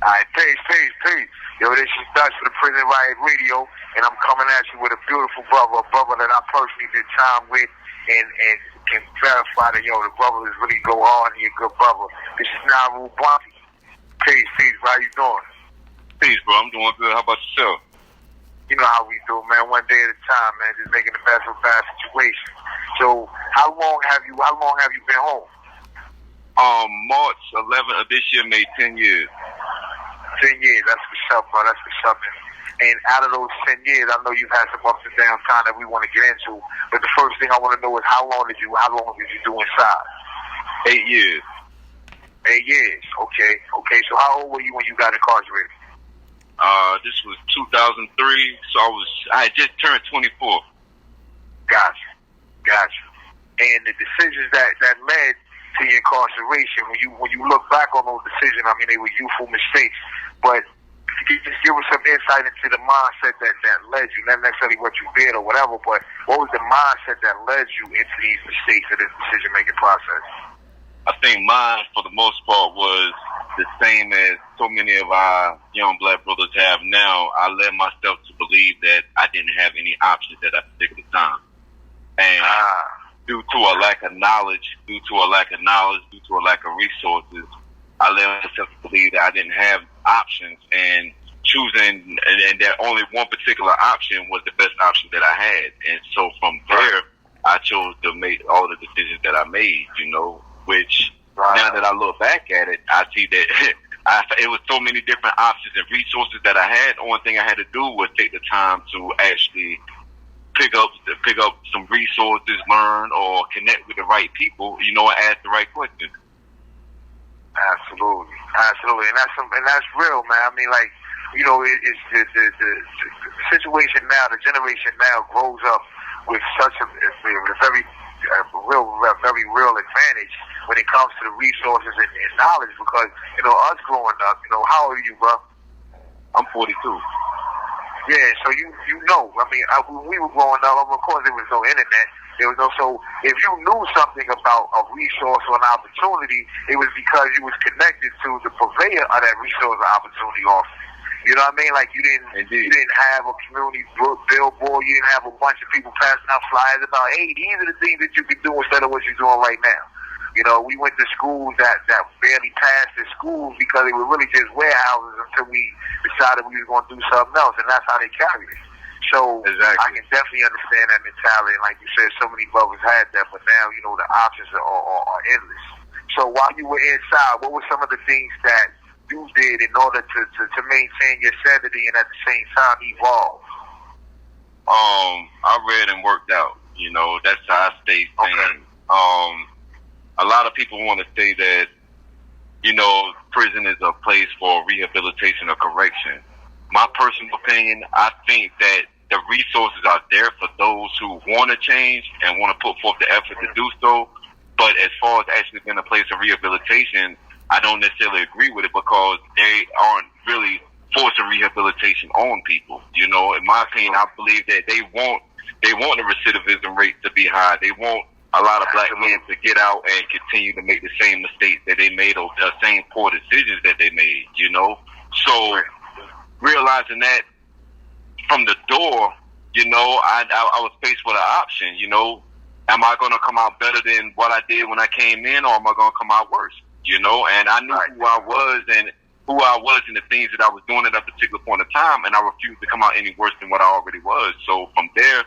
Alright, peace. Yo, this is Dutch for the Prison Riot Radio, and I'm coming at you with a beautiful brother, a brother that I personally did time with, and can verify that, yo, the brother is really go hard and you're a good brother. This is Niro Bundy. Peace, how you doing? Peace, bro. I'm doing good. How about yourself? You know how we do, man. One day at a time, man. Just making the best of a bad situation. So, how long have you been home? March 11th of this year made 10 years. 10 years. That's what's up, bro. That's what's up. And out of those 10 years, I know you've had some ups and downs time that we want to get into. But the first thing I want to know is how long did you do inside? 8 years. 8 years. Okay. So how old were you when you got incarcerated? This was 2003, so I had just turned 24. Gotcha. And the decisions that led to your incarceration, when you look back on those decisions, I mean, they were youthful mistakes, but you just give us some insight into the mindset that led you, not necessarily what you did or whatever, but what was the mindset that led you into these mistakes or this decision-making process? I think mine, for the most part, was the same as so many of our young black brothers have now. I led myself to believe that I didn't have any options at that particular time. And due to a lack of knowledge, due to a lack of resources, I led myself to believe that I didn't have options, and choosing and that only one particular option was the best option that I had. And so from there, I chose to make all the decisions that I made, which now that I look back at it, I see that it was so many different options and resources that I had. The only thing I had to do was take the time to actually pick up some resources, learn, or connect with the right people, and ask the right questions. Absolutely, and that's real, man. I mean, it's the situation now. The generation now grows up with such a very real advantage when it comes to the resources and knowledge. Because us growing up, how old are you, bro? I'm 42. Yeah, so I mean, when we were growing up, of course, there was no internet. So if you knew something about a resource or an opportunity, it was because you was connected to the purveyor of that resource or opportunity often. You know what I mean? Like you didn't have a community billboard. You didn't have a bunch of people passing out flyers about, hey, these are the things that you can do instead of what you're doing right now. We went to schools that barely passed as schools because they were really just warehouses until we decided we were going to do something else, and that's how they carried it. So exactly. I can definitely understand that mentality. And like you said, so many brothers had that, but now, the options are endless. So while you were inside, what were some of the things that you did in order to maintain your sanity and at the same time evolve? I read and worked out. That's how I stayed sane. Okay. A lot of people want to say that, prison is a place for rehabilitation or correction. My personal opinion, I think that the resources are there for those who want to change and want to put forth the effort to do so. But as far as actually being a place of rehabilitation, I don't necessarily agree with it because they aren't really forcing rehabilitation on people. In my opinion, I believe that they want the recidivism rate to be high. They want a lot of black men to get out and continue to make the same mistakes that they made or the same poor decisions that they made, So realizing that from the door, I was faced with an option, am I going to come out better than what I did when I came in, or am I going to come out worse, and I knew who I was and the things that I was doing at that particular point in time, and I refused to come out any worse than what I already was. So from there,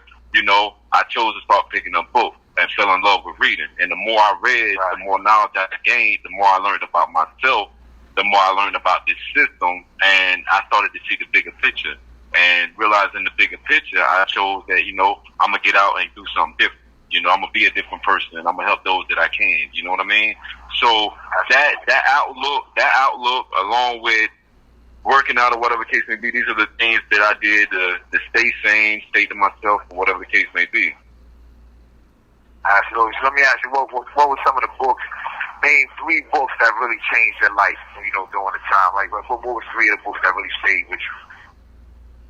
I chose to start picking up books and fell in love with reading. And the more I read, the more knowledge I gained, the more I learned about myself, the more I learned about this system, and I started to see the bigger picture. And realizing the bigger picture, I chose that, I'm going to get out and do something different. I'm going to be a different person, and I'm going to help those that I can. You know what I mean? So that outlook, along with working out or whatever the case may be, these are the things that I did to stay sane, stay to myself, or whatever the case may be. Absolutely. So let me ask you, what were some of the books, name 3 books that really changed your life, during the time? Like, what were 3 of the books that really stayed with you?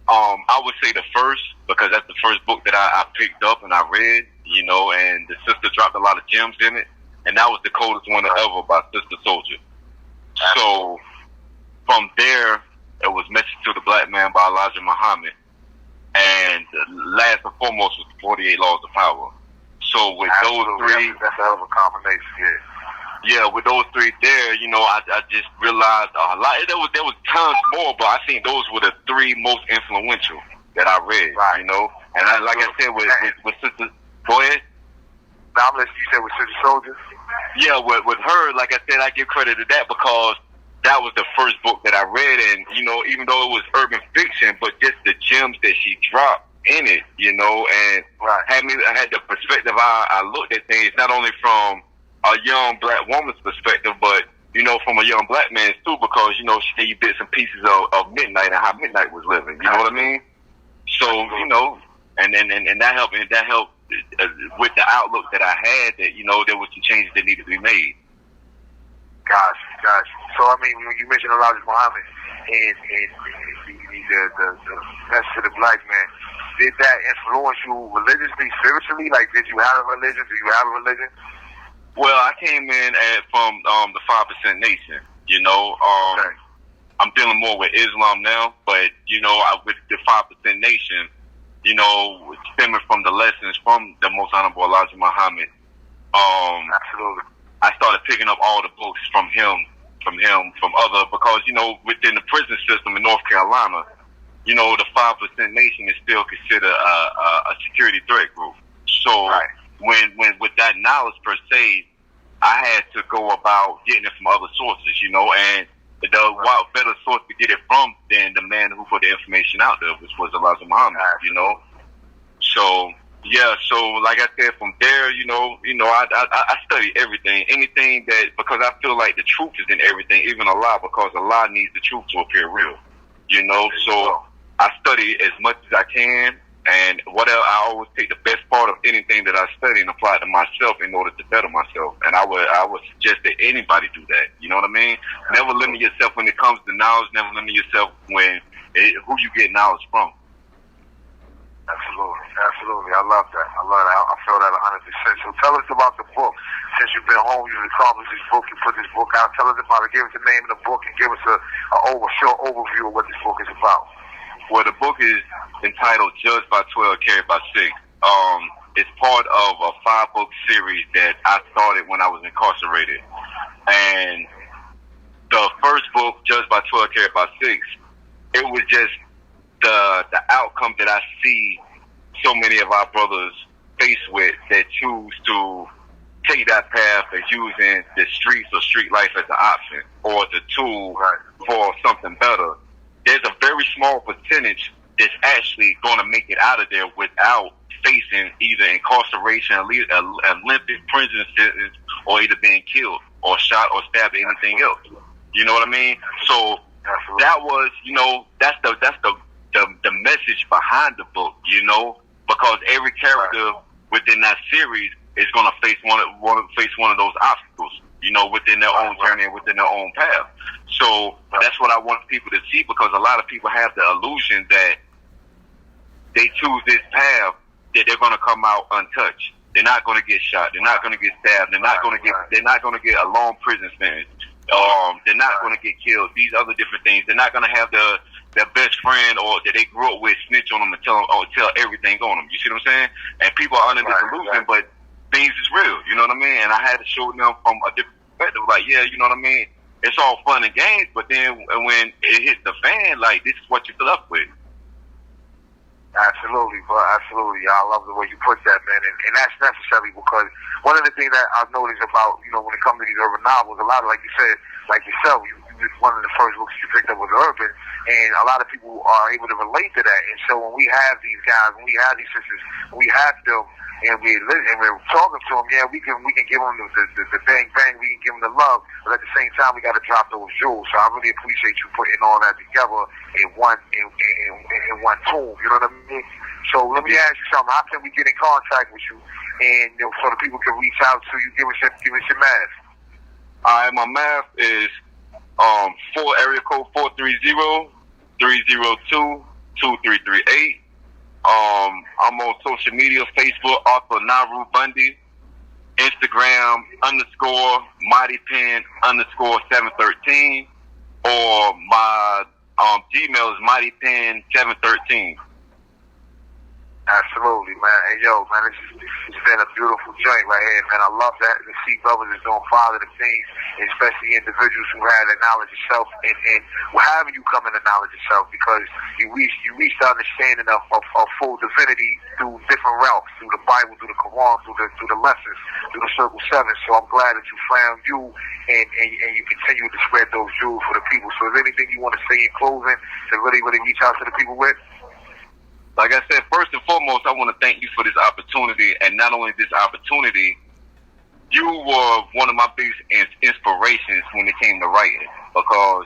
I would say the first, because that's the first book that I picked up and I read, and the sister dropped a lot of gems in it, and that was the coldest one ever by Sister Soldier. So from there, it was Message to the Black Man by Elijah Muhammad. And last and foremost was the 48 Laws of Power. So with those three... That's a hell of a combination, yeah. Yeah, with those three there, you know, I just realized a lot. There was tons more, but I think those were the three most influential that I read, right. You know. And like I said, with Sister... Go ahead. Now, you said with Sister Soldier? Yeah, with her, like I said, I give credit to that because that was the first book that I read, and, you know, even though it was urban fiction, but just the gems that she dropped in it, you know, and right. I had the perspective I looked at things, not only from a young black woman's perspective, but, you know, from a young black man's too, because, you know, she gave you bits and pieces of Midnight and how Midnight was living, you know what I mean? So, you know, and that helped with the outlook that I had, that, you know, there was some changes that needed to be made. Gosh. So, I mean, when you mentioned Elijah Muhammad and the message to the black man, did that influence you religiously, spiritually? Like, did you have a religion? Do you have a religion? Well, I came in from the 5% Nation, you know. Okay. I'm dealing more with Islam now, but, you know, with the 5% Nation, you know, stemming from the lessons from the Most Honorable Elijah Muhammad, absolutely. I started picking up all the books from other, because, you know, within the prison system in North Carolina, you know, the 5% Nation is still considered a security threat group. So right. when with that knowledge per se, I had to go about getting it from other sources, you know, and what better source to get it from than the man who put the information out there, which was Elijah Muhammad, you know. So yeah, so like I said, from there, you know, I study everything, anything that, because I feel like the truth is in everything, even a lie, because a lie needs the truth to appear real, you know. So I study as much as I can, and whatever, I always take the best part of anything that I study and apply it to myself in order to better myself. And I would suggest that anybody do that. You know what I mean? Never limit yourself when it comes to knowledge. Never limit yourself who you get knowledge from. Absolutely. I love that. I feel that 100%. So tell us about the book. Since you've been home, you've accomplished this book, you put this book out. Tell us about it. Give us the name of the book and give us a short overview of what this book is about. Well, the book is entitled Judged by 12, Carried by 6. It's part of a 5-book series that I started when I was incarcerated. And the first book, Judged by 12, Carried by 6, it was just the outcome that I see so many of our brothers face with that choose to take that path of using the streets or street life as an option or as a tool for something better. There's a very small percentage that's actually going to make it out of there without facing either incarceration, a lengthy prison sentence, or either being killed or shot or stabbed or anything else. You know what I mean? So that was, you know, that's the message behind the book, you know, because every character within that series is going to face one of those obstacles, you know, within their own journey and within their own path. So that's what I want people to see, because a lot of people have the illusion that they choose this path that they're going to come out untouched. They're not going to get shot. They're not going to get stabbed. They're not going to get a long prison sentence. They're not going to get killed. These other different things. They're not going to have their best friend or that they grew up with snitch on them and tell everything on them. You see what I'm saying? And people are under this illusion, but things is real. You know what I mean? And I had to show them from a different perspective. Like, yeah, you know what I mean? It's all fun and games, but then when it hits the fan, like, this is what you're left with. Absolutely, bro. Absolutely. I love the way you put that, man. And that's necessary, because one of the things that I've noticed about, you know, when it comes to these urban novels, a lot of, like you said, like yourself, one of the first books you picked up was urban, and a lot of people are able to relate to that. And so when we have these guys, when we have these sisters, we have them, and we're talking to them, yeah, we can give them the bang bang, we can give them the love, but at the same time we got to drop those jewels. So I really appreciate you putting all that together in one tune. You know what I mean? So let me ask you something. How can we get in contact with you, and, you know, so the people can reach out to you? Give us your math. All right, my math is area code 430-302-2338. I'm on social media, Facebook, author Niro Bundy, Instagram _MightyPen _713, or my Gmail is mightypen713. Absolutely, man. Hey, yo, man, it's been a beautiful joint right here, man. I love that to see brothers is doing positive things, especially individuals who have the knowledge of self and however you come into knowledge of self, because you reach the understanding of full divinity through different routes, through the Bible, through the Quran, through the lessons, through the Circle 7. So I'm glad that you found you and you continue to spread those jewels for the people. So is there anything you want to say in closing to really reach out to the people with? Like I said, first and foremost, I want to thank you for this opportunity. And not only this opportunity, you were one of my biggest inspirations when it came to writing. Because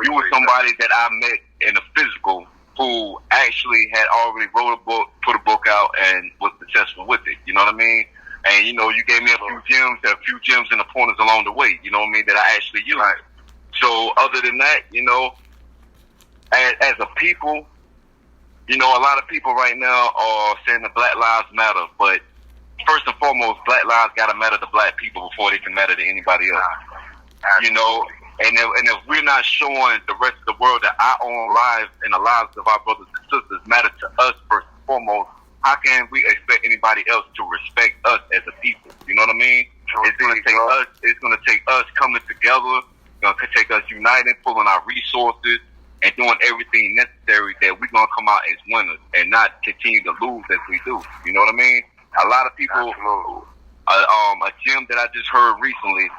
you were somebody that I met in the physical who actually had already wrote a book, put a book out, and was successful with it. You know what I mean? And, you know, you gave me a few gems and the pointers along the way, you know what I mean, that I actually used. So other than that, you know, as a people, you know, a lot of people right now are saying that Black Lives Matter, but first and foremost, Black lives gotta matter to Black people before they can matter to anybody else. You know, and if we're not showing the rest of the world that our own lives and the lives of our brothers and sisters matter to us first and foremost, how can we expect anybody else to respect us as a people? You know what I mean? It's gonna take us coming together. It's gonna take us uniting, pulling our resources, and doing everything necessary that we're going to come out as winners and not continue to lose as we do. You know what I mean? A lot of people, a gym that I just heard recently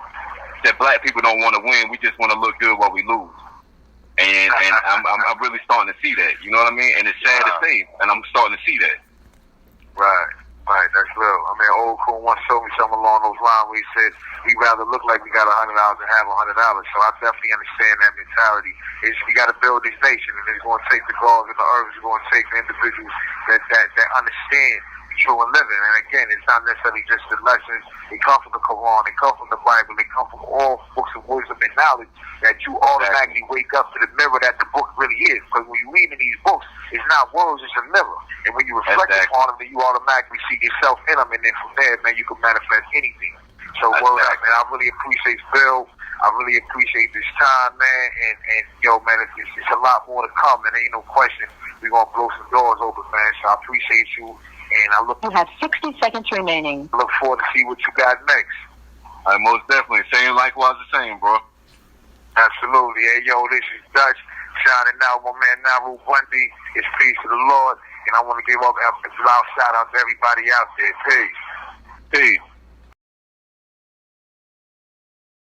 said Black people don't want to win. We just want to look good while we lose. And I'm really starting to see that. You know what I mean? And it's sad to say, and I'm starting to see that. Right, that's real. I mean, old cool once told me something along those lines where he said, we'd rather look like we got $100 than have $100. So I definitely understand that mentality. We got to build this nation, and it's going to take the gods and the earth. It's going to take the individuals that understand true and living. And again, it's not necessarily just the lessons. They come from the Quran, they come from the Bible, they come from all books of wisdom and knowledge that you automatically wake up to the mirror that the book really is. Because when you read in these books, it's not words, it's a mirror. And when you reflect upon them, then you automatically see yourself in them. And then from there, man, you can manifest anything. So word up, man. I really appreciate Phil. I really appreciate this time, man. And yo, man, it's a lot more to come, and ain't no question. We're going to blow some doors open, man. So I appreciate you. And I look. You have 60 seconds remaining. Look forward to see what you got next. Most definitely. Same likewise the same, bro. Absolutely. Hey, yo, this is Dutch. Shining out, my man Niro Bundy. It's peace to the Lord. And I want to give up a loud shout out to everybody out there. Peace. Peace.